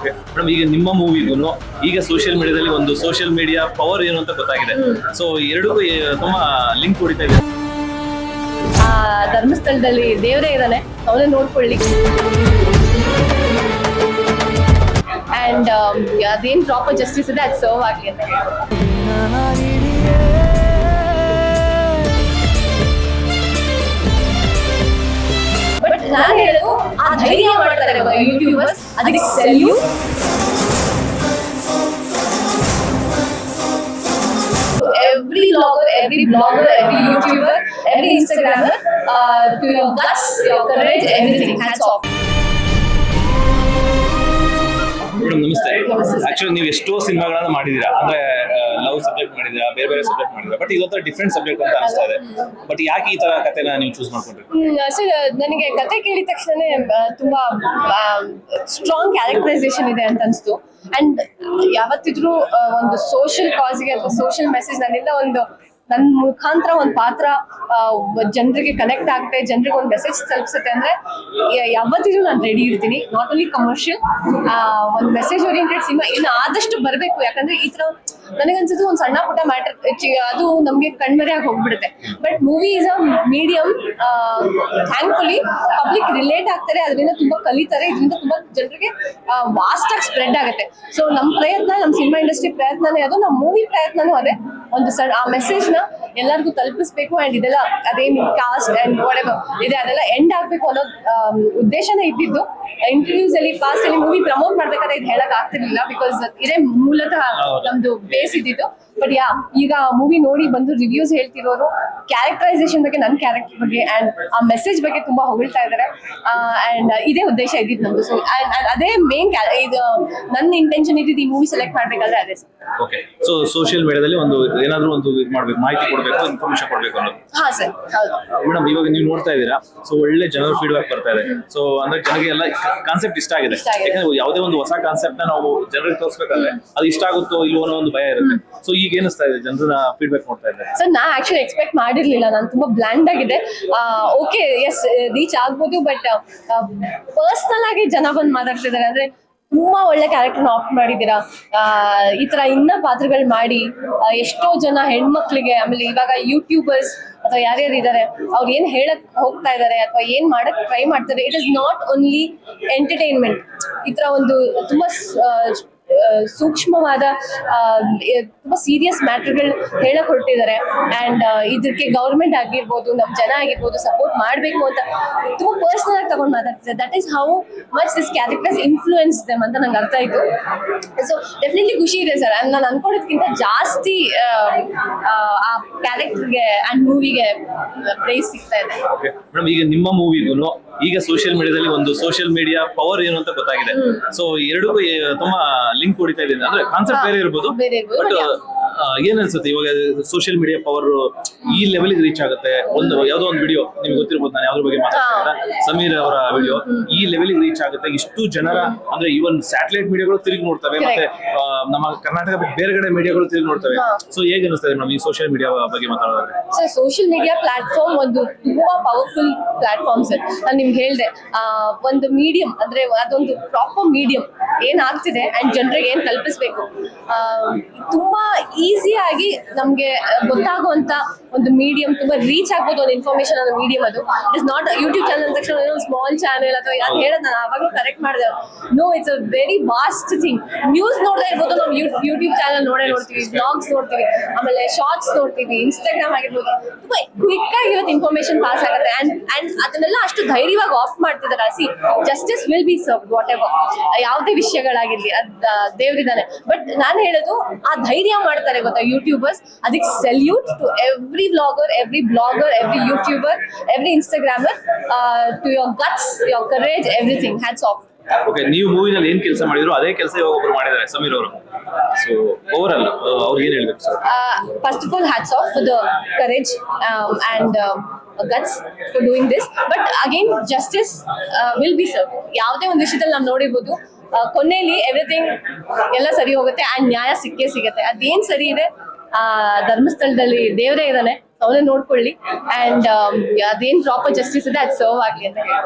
Madam, ಈಗ ನಿಮ್ಮ ಮೂವಿಗೂ ಈಗ ಸೋಷಿಯಲ್ ಮೀಡಿಯಾದಲ್ಲಿ ಒಂದು ಸೋಷಿಯಲ್ ಮೀಡಿಯಾ ಪವರ್ ಏನು ಅಂತ ಗೊತ್ತಾಗಿದೆ. ಸೊ ಎರಡಕ್ಕೂ ತುಂಬಾ ಲಿಂಕ್ ಹೊಡಿತಾ ಇದೆ. ಧರ್ಮಸ್ಥಳದಲ್ಲಿ ದೇವರೇ ಇದ್ದಾನೆ, ಅವನೇ ನೋಡ್ಕೊಳ್ಳಿ. ಅಂಡ್ ಅದೇನ್ ಪ್ರಾಪರ್ ಜಸ್ಟಿಸ್ ಇದೆ ಅದು ಸರ್ವ್ ಆಗಲಿ ಅಂತ ಬಟ್ ನಾನು ಹೇಳೋದು ಆ ಧೈರ್ಯ ಮಾಡ್ತಾರೆ ಯೂಟ್ಯೂಬರ್ಸ್, ಅದಕ್ಕೆ salute. Every blogger, every YouTuber, every Instagrammer, to your guts, your courage, everything. Hats off. Madam ನಮಸ್ತೆ. ಆಕ್ಚುಲಿ ನೀವು ಎಷ್ಟೋ ಸಿನಿಮಾಗಳನ್ನ ಮಾಡಿದೀರಾ, ಅಂದ್ರೆ ಲವ್ ಸಬ್ಜೆಕ್ಟ್ ಮಾಡಿದೀರಾ, ಬೇರೆ ಬೇರೆ ಸಬ್ಜೆಕ್ಟ್ ಮಾಡಿದೀರಾ, ಬಟ್ ಇದೊಂಥರ ಡಿಫ್ರೆಂಟ್ ಸಬ್ಜೆಕ್ಟ್ ಅಂತ ಅನಿಸ್ತಾ ಇದೆ. ಬಟ್ ಯಾಕೆ ಈ ತರ ಕಥೆನ ನೀವು ಚೂಸ್ ಮಾಡ್ಕೊಂಡ್ರಿ? ಸರ್, ನನಗೆ ಕತೆ ಕೇಳಿದ ತಕ್ಷಣ ತುಂಬಾ ಸ್ಟ್ರಾಂಗ್ ಕ್ಯಾರೆಕ್ಟರೈಸೇಷನ್ ಇದೆ ಅಂತ ಅನಿಸ್ತು. ಅಂಡ್ ಯಾವತ್ತಿದ್ರು ಒಂದು ಸೋಷಿಯಲ್ ಕಾಸ್ಗೆ ಅಥವಾ ಸೋಷಿಯಲ್ ಮೆಸೇಜ್ ನನ್ನಿಂದ ನನ್ನ ಮುಖಾಂತರ ಒಂದು ಪಾತ್ರ ಜನರಿಗೆ ಕನೆಕ್ಟ್ ಆಗುತ್ತೆ, ಜನರಿಗೆ ಒಂದು ಮೆಸೇಜ್ ತಲುಪಿಸುತ್ತೆ ಅಂದ್ರೆ ಯಾವತ್ತಿದ್ರು ನಾನು ರೆಡಿ ಇರ್ತೀನಿ. ನಾಟ್ ಓನ್ಲಿ ಕಮರ್ಷಿಯಲ್, ಒಂದು ಮೆಸೇಜ್ ಓರಿಯೆಂಟೆಡ್ ಸಿನಿಮಾ ಇನ್ನು ಆದಷ್ಟು ಬರಬೇಕು. ಯಾಕಂದ್ರೆ ಈ ತರ ನನಗನ್ಸುತ್ತೆ ಒಂದು ಸಣ್ಣ ಪುಟ್ಟ ಮ್ಯಾಟರ್ ಅದು ನಮ್ಗೆ ಕಣ್ಮರೆಯಾಗಿ ಹೋಗ್ಬಿಡುತ್ತೆ. But movie is a medium. Thankfully public relate ಆಗ್ತಾರೆ, ಅದರಿಂದ ತುಂಬಾ ಕಲಿತಾರೆ, ಇದರಿಂದ ತುಂಬಾ ಜನರಿಗೆ ವಾಸ್ಟ್ ಆಗಿ ಸ್ಪ್ರೆಡ್ ಆಗುತ್ತೆ. ಸೊ ನಮ್ಮ ಪ್ರಯತ್ನ, ನಮ್ಮ ಸಿನಿಮಾ ಇಂಡಸ್ಟ್ರಿ ಪ್ರಯತ್ನನೇ ಅದು, ನಮ್ಮ ಮೂವಿ ಪ್ರಯತ್ನನೂ ಅದೇ. ಒಂದು ಆ ಮೆಸೇಜ್ ನ ಎಲ್ಲರಿಗೂ ತಲುಪಿಸ್ಬೇಕು. ಅಂಡ್ ಇದೆಲ್ಲ ಅದೇನ್ ಕಾಸ್ಟ್ ಅಂಡ್ ವಾಟೆವರ್ ಇದೆ ಅದೆಲ್ಲ ಎಂಡ್ ಆಗ್ಬೇಕು ಅನ್ನೋ ಉದ್ದೇಶನೇ ಇದ್ದಿದ್ದು. ಇಂಟರ್ವ್ಯೂಸ್ ಅಲ್ಲಿ ಪಾಸ್ಟ್ ಅಲ್ಲಿ ಮೂವಿ ಪ್ರಮೋಟ್ ಮಾಡ್ಬೇಕಾದ್ರೆ ಇದು ಹೇಳಕ್ ಆಗ್ತಿರ್ಲಿಲ್ಲ, ಬಿಕಾಸ್ ಇದೇ ಮೂಲತಃ ನಮ್ದು ಬೇಸ್ ಇದ್ದಿದ್ದು. ಬಟ್ ಈಗ ಮೂವಿ ನೋಡಿ ಬಂದು ರಿವ್ಯೂಸ್ ಹೇಳ್ತಿರೋರು ಕ್ಯಾರೆಕ್ಟರೈಸೇಷನ್ ಬಗ್ಗೆ, ನನ್ನ ಕ್ಯಾರೆಕ್ಟರ್ ಬಗ್ಗೆ ಅಂಡ್ ಆ ಮೆಸೇಜ್ ಬಗ್ಗೆ ತುಂಬಾ ಹೊಗಳ್ತಾ ಇದಾರೆ. ಅಂಡ್ ಇದೇ ಉದ್ದೇಶ ಇದ್ದಿದ್ದು ನಮ್ದು. ಸೊ ಅದೇ ಮೇನ್ ಇದು ನನ್ನ ಇಂಟೆನ್ಷನ್ ಇದ್ದಿದ್ದು ಈ ಮೂವಿ ಸೆಲೆಕ್ಟ್ ಮಾಡ್ಬೇಕಾದ್ರೆ ಅದೇ. ಓಕೆ, ಸೊ ಸೋಷಿಯಲ್ ಮೀಡಿಯಾದಲ್ಲಿ ಒಂದು ಏನಾದ್ರೂ ಒಂದು ಇದು ಮಾಡ್ಬೇಕು, ಮಾಹಿತಿ ಕೊಡ್ಬೇಕು, ಇನ್ಫಾರ್ಮೇಶನ್ ಕೊಡ್ಬೇಕು ಅನ್ನೋದು. ಹಾ ಸರ್, ಹೌದು ಮೇಡಮ್. ಇವಾಗ ನೀವು ನೋಡ್ತಾ ಇದ್ದೀರಾ, ಸೊ ಒಳ್ಳೆ ಜನರ ಫೀಡ್ಬ್ಯಾಕ್ ಬರ್ತಾ ಇದೆ. ಸೊ ಅಂದ್ರೆ ಜನರಿಗೆ ಎಲ್ಲ ಕಾನ್ಸೆಪ್ಟ್ ಇಷ್ಟ ಆಗಿದೆ. ಯಾಕಂದ್ರೆ ಯಾವುದೇ ಒಂದು ಹೊಸ ಕಾನ್ಸೆಪ್ಟ್ ನ ನಾವು ಜನರಿಗೆ ತೋರಿಸ್ಬೇಕಾದ್ರೆ ಅದು ಇಷ್ಟ ಆಗುತ್ತೋ ಇಲ್ವೋ ಅನ್ನೋ ಒಂದು ಭಯ ಇರುತ್ತೆ. ಸೊ ಈಗ ಏನಿಸ್ತಾ ಇದೆ, ಜನರ ಫೀಡ್ಬ್ಯಾಕ್ ನೋಡ್ತಾ ಇದ್ದಾರೆ? ಸರ್, ನಾ ಆಕ್ಚುಲಿ ಎಕ್ಸ್ಪೆಕ್ಟ್ ಮಾಡಿರ್ಲಿಲ್ಲ. ನಾನು ತುಂಬಾ ಬ್ಲ್ಯಾಂಡ್ ಆಗಿದೆ. ಓಕೆ, ಎಸ್ ರೀಚ್ ಆಗ್ಬೋದು, ಬಟ್ ಪರ್ಸನಲ್ ಆಗಿ ಜನ ಬಂದು ಮಾತಾಡ್ತಿದ್ದಾರೆ. ಅಂದ್ರೆ ತುಂಬಾ ಒಳ್ಳೆ ಕ್ಯಾರೆಕ್ಟರ್ನ ಆಪ್ಟ್ ಮಾಡಿದ್ದೀರಾ, ಈ ತರ ಇನ್ನ ಪಾತ್ರಗಳು ಮಾಡಿ ಎಷ್ಟೋ ಜನ ಹೆಣ್ಮಕ್ಳಿಗೆ, ಆಮೇಲೆ ಇವಾಗ ಯೂಟ್ಯೂಬರ್ಸ್ ಅಥವಾ ಯಾರ್ಯಾರು ಇದಾರೆ ಅವ್ರು ಏನ್ ಹೇಳಕ್ ಹೋಗ್ತಾ ಇದಾರೆ ಅಥವಾ ಏನ್ ಮಾಡಕ್ ಟ್ರೈ ಮಾಡ್ತಾರೆ, it is not only entertainment. ಈ ತರ ಒಂದು ತುಂಬಾ ಸೂಕ್ಷ್ಮವಾದ ತುಂಬಾ ಸೀರಿಯಸ್ ಮ್ಯಾಟರ್ಗಳು ಹೇಳಕ್ ಹೊರಟಿದ್ದಾರೆ. ಅಂಡ್ ಇದಕ್ಕೆ ಗೌರ್ಮೆಂಟ್ ಆಗಿರ್ಬೋದು, ನಮ್ ಜನ ಆಗಿರ್ಬೋದು ಸಪೋರ್ಟ್ ಮಾಡ್ಬೇಕು ಅಂತ ತುಂಬಾ ಪರ್ಸನಲ್ ಆಗಿ ತಗೊಂಡ್ ಮಾತಾಡ್ತಿದ್ದಾರೆ. That is how much this characters influence them ಅಂತ ನಂಗೆ ಅರ್ಥ ಆಯ್ತು. ಸೊ ಡೆಫಿನೆಟ್ಲಿ ಖುಷಿ ಇದೆ ಸರ್. ನಾನು ಅನ್ಕೊಂಡಿದ್ಕಿಂತ ಜಾಸ್ತಿ ಆ ಕ್ಯಾರೆಕ್ಟರ್ಗೆ ಅಂಡ್ ಮೂವಿಗೆ ಪ್ರೈಸ್ ಸಿಗ್ತಾ ಇದೆ. ಮೇಡಮ್, ಈಗ ನಿಮ್ಮ ಮೂವಿಗೂ ಈಗ ಸೋಷಿಯಲ್ ಮೀಡಿಯಾದಲ್ಲಿ ಒಂದು ಸೋಷಿಯಲ್ ಮೀಡಿಯಾ ಪವರ್ ಏನು ಅಂತ ಗೊತ್ತಾಗಿದೆ. ಸೊ ಎರಡಕ್ಕೂ ತುಂಬಾ ಲಿಂಕ್ ಹೊಡಿತಾ ಇದೆ. ಅಂದ್ರೆ ಕಾನ್ಸೆಪ್ಟ್ ಬೇರೆ ಇರ್ಬೋದು, ಬಟ್ ಏನ್ ಅನ್ಸುತ್ತೆ ಇವಾಗ ಸೋಷಿಯಲ್ ಮೀಡಿಯಾ ಪವರ್ ಈ ಲೆವೆಲ್ ರೀಚ್ ಆಗುತ್ತೆ? ಒಂದು ಯಾವ್ದೋ ಒಂದು ವಿಡಿಯೋ ನಿಮ್ಗೆ ಗೊತ್ತಿರ್ಬೋದು, ನಾನು ಯಾವ್ದ್ರ ಬಗ್ಗೆ ಮಾತಾಡ್ತಾ ಸಮೀರ್ ಅವರ ವಿಡಿಯೋ ಈ ಲೆವೆಲ್ ರೀಚ್ ಆಗುತ್ತೆ. ಇಷ್ಟು ಜನರ ಅಂದ್ರೆ ಈವನ್ ಸ್ಯಾಟಲೈಟ್ ಮೀಡಿಯಾಗಳು ತಿರುಗಿ ನೋಡ್ತವೆ, ಮತ್ತೆ ನಮ್ಮ ಕರ್ನಾಟಕ ಬೇರೆ ಕಡೆ ಮೀಡಿಯಾಗಳು ತಿರುಗಿ ನೋಡ್ತವೆ. ಸೊ ಹೇಗೆ ಅನಿಸ್ತದೆ ಮೇಡಮ್ ಈ ಸೋಷಿಯಲ್ ಮೀಡಿಯಾ ಬಗ್ಗೆ ಮಾತಾಡೋದ್ರೆ? ಸರ್, ಸೋಷಿಯಲ್ ಮೀಡಿಯಾ ಪ್ಲಾಟ್ಫಾರ್ಮ್ ಒಂದು ತುಂಬಾ ಪವರ್ಫುಲ್ ಪ್ಲಾಟ್ಫಾರ್ಮ್ ಸರ್. ನಾನು ನಿಮ್ಗೆ ಹೇಳ್ದೆ, ಒಂದು ಮೀಡಿಯಂ ಅಂದ್ರೆ ಅದೊಂದು ಪ್ರಾಪರ್ ಮೀಡಿಯಂ ಏನಾಗ್ತಿದೆ ಅಂಡ್ ಜನರಿಗೆ ಏನ್ ತಲುಪಿಸ್ಬೇಕು, ತುಂಬಾ ಈಸಿಯಾಗಿ ನಮ್ಗೆ ಗೊತ್ತಾಗುವಂತ ಒಂದು ಮೀಡಿಯಂ, ತುಂಬಾ ರೀಚ್ ಆಗ್ಬೋದು ಒಂದು ಇನ್ಫಾರ್ಮೇಶನ್ ಅನ್ನೋ ಮೀಡಿಯಂ ಅದು. It is not YouTube channel ಅಂದ ತಕ್ಷಣ ಒಂದು ಸ್ಮಾಲ್ ಚಾನಲ್ ಅಥವಾ ಯಾರು ಹೇಳೋದು, ನಾನು ಆವಾಗಲೂ ಕರೆಕ್ಟ್ ಮಾಡಿದೆ. No, it's a very vast thing. News ನೋಡ್ತಾ ಇರ್ಬೋದು, ನಾವು ಯೂಟ್ಯೂಬ್ ಚಾನಲ್ ನೋಡ್ತೀವಿ, ಬ್ಲಾಗ್ಸ್ ನೋಡ್ತೀವಿ, ಆಮೇಲೆ ಶಾರ್ಟ್ಸ್ ನೋಡ್ತೀವಿ, ಇನ್ಸ್ಟಾಗ್ರಾಮ್ ಆಗಿರ್ಬೋದು. ತುಂಬಾ ಕ್ವಿಕ್ ಆಗಿ ಇವತ್ತು ಇನ್ಫಾರ್ಮೇಶನ್ ಪಾಸ್ ಆಗುತ್ತೆ. ಅಂಡ್ ಅದನ್ನೆಲ್ಲ ಅಷ್ಟು ಧೈರ್ಯವಾಗಿ ಆಫ್ ಮಾಡ್ತಿದ್ದಾರೆ. C, justice will be served what ever, ಯಾವುದೇ ವಿಷಯಗಳಾಗಿರ್ಲಿ, ದೇವ್ರಿದ್ದಾನೆ. ಬಟ್ ನಾನು ಹೇಳೋದು, ಆ ಧೈರ್ಯ ಮಾಡ್ತಾರೆ ಗೊತ್ತಾ ಯೂಟ್ಯೂಬರ್ಸ್, ಅದಕ್ಕೆ salute to every vlogger, every blogger, every YouTuber, every Instagrammer, to your guts, your courage, everything. Hats off. Okay, ನೀವು ಮೂವಿನಲ್ಲಿ ಏನ್ ಕೆಲಸ ಮಾಡಿದ್ರು ಅದೇ ಕೆಲಸ ಇವಾಗ ಒಬ್ರು ಮಾಡಿದ್ದಾರೆ, ಸಮೀರ್ ಅವರು. ಸೊ ಓವರ್ ಆಲ್ ಅವ್ರು ಏನ್ ಹೇಳ್ಬೇಕು sir? First of all, hats off for the courage and guts for doing this. But again, justice will be served. ಯಾವುದೇ ಒಂದು ವಿಷಯದಲ್ಲಿ ನಾವು ನೋಡಿರ್ಬೋದು, ಕೊನೆಯಲ್ಲಿ ಎವ್ರಿಥಿಂಗ್ ಎಲ್ಲ ಸರಿ ಹೋಗುತ್ತೆ ಅಂಡ್ ನ್ಯಾಯ ಸಿಕ್ಕೇ ಸಿಗುತ್ತೆ. ಅದೇನ್ ಸರಿ ಇದೆ, ಧರ್ಮಸ್ಥಳದಲ್ಲಿ ದೇವರೇ ಇದ್ದಾನೆ, ಅವನೇ ನೋಡ್ಕೊಳ್ಳಿ. ಅಂಡ್ ಅದೇನ್ ಪ್ರಾಪರ್ ಜಸ್ಟಿಸ್ ಇದೆ ಅದು ಸರ್ವ್ ಆಗ್ಲಿ ಅಂತ ಹೇಳಿ.